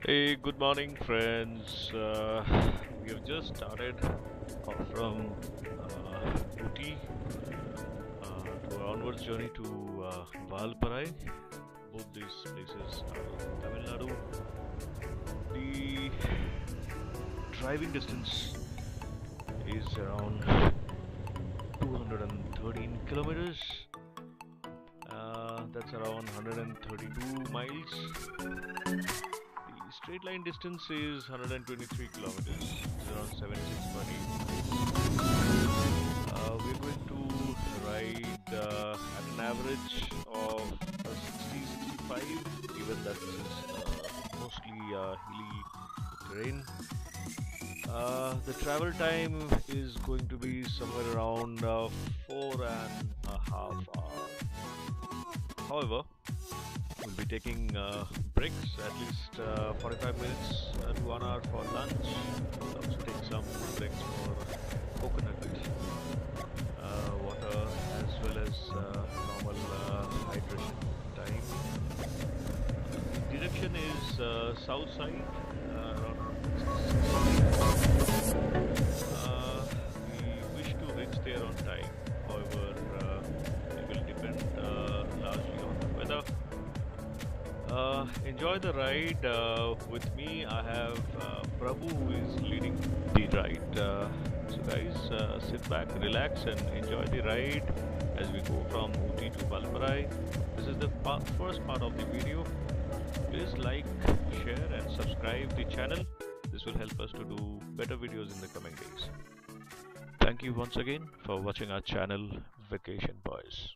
Hey, good morning, friends. We have just started off from Ooty to our onwards journey to Valparai. Both these places are in Tamil Nadu. The driving distance is around 213 kilometers. That's around 132 miles. The straight line distance is 123 kilometers, it's around 76.8 miles. We're going to ride at an average of 60-65, given that this is mostly hilly terrain. The travel time is going to be somewhere around 4.5 hours. However, we'll be taking breaks, at least 45 minutes to 1 hour for lunch. We'll also take some breaks for coconut water as well as normal hydration time. Direction is south side, around 66. We wish to reach there on time. However, it will depend largely on the weather. Enjoy the ride with me. I have Prabhu who is leading the ride. So guys, sit back, relax, and enjoy the ride as we go from Ooty to Valparai. This is the first part of the video. Please like, share, and subscribe the channel. This will help us to do better videos in the coming days. Thank you once again for watching our channel, Vacation Boys.